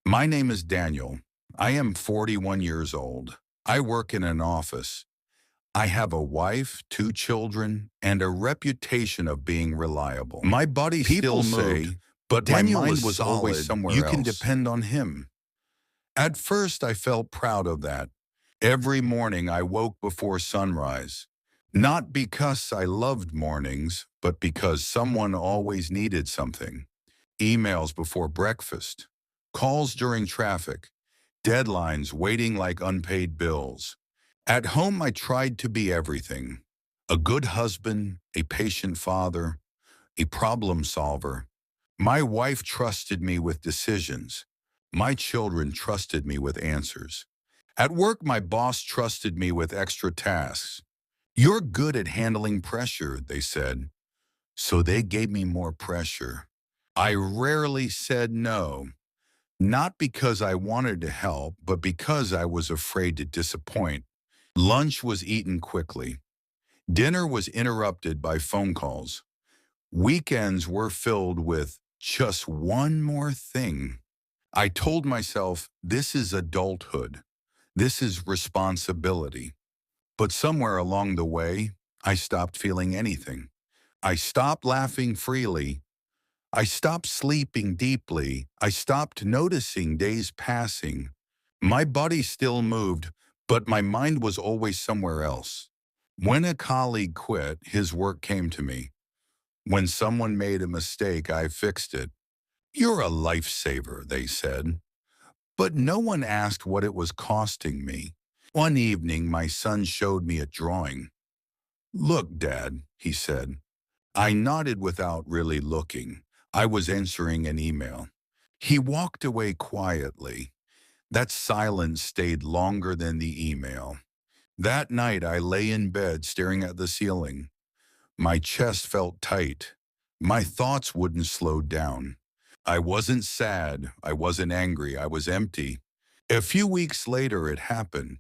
My name is Daniel. I am 41 years old. I work in an office. I have a wife, two children, and a reputation of being reliable. My body People still moved, say but my Daniel mind is was always solid. somewhere You can else. depend on him. At first, I felt proud of that. Every morning, I woke before sunrise. Not because I loved mornings, but because someone always needed something. Emails before breakfast, calls during traffic, deadlines waiting like unpaid bills. At home, I tried to be everything: a good husband, a patient father, a problem solver. My wife trusted me with decisions. My children trusted me with answers. At work, my boss trusted me with extra tasks. "You're good at handling pressure," they said. So they gave me more pressure. I rarely said no, not because I wanted to help, but because I was afraid to disappoint. Lunch was eaten quickly. Dinner was interrupted by phone calls. Weekends were filled with just one more thing. I told myself, this is adulthood. This is responsibility. But somewhere along the way, I stopped feeling anything. I stopped laughing freely. I stopped sleeping deeply. I stopped noticing days passing. My body still moved, but my mind was always somewhere else. When a colleague quit, his work came to me. When someone made a mistake, I fixed it. "You're a lifesaver," they said. But no one asked what it was costing me. One evening, my son showed me a drawing. "Look, Dad," he said. I nodded without really looking. I was answering an email. He walked away quietly. That silence stayed longer than the email. That night, I lay in bed staring at the ceiling. My chest felt tight. My thoughts wouldn't slow down. I wasn't sad. I wasn't angry. I was empty. A few weeks later, it happened.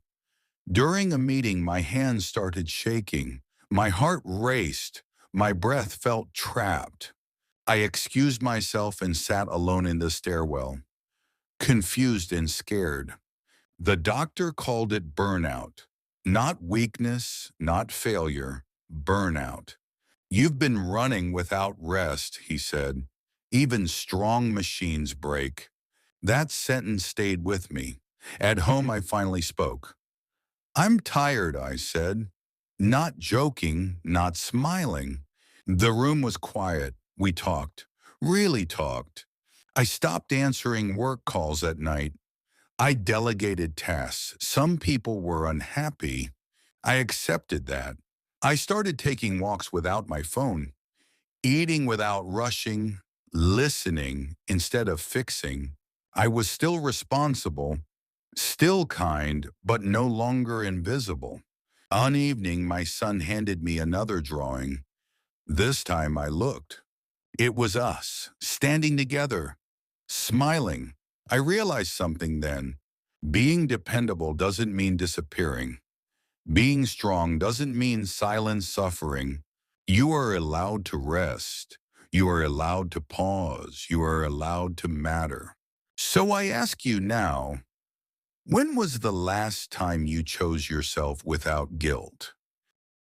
During a meeting, my hands started shaking. My heart raced. My breath felt trapped. I excused myself and sat alone in the stairwell, confused and scared. The doctor called it burnout. Not weakness, not failure, burnout. "You've been running without rest," he said. "Even strong machines break." That sentence stayed with me. At home, I finally spoke. "I'm tired," I said. Not joking, not smiling. The room was quiet. We talked. Really talked. I stopped answering work calls at night. I delegated tasks. Some people were unhappy. I accepted that. I started taking walks without my phone, eating without rushing, listening instead of fixing. I was still responsible, still kind, but no longer invisible. One evening, my son handed me another drawing. This time I looked. It was us, standing together, smiling. I realized something then. Being dependable doesn't mean disappearing. Being strong doesn't mean silent suffering. You are allowed to rest. You are allowed to pause. You are allowed to matter. So I ask you now, when was the last time you chose yourself without guilt?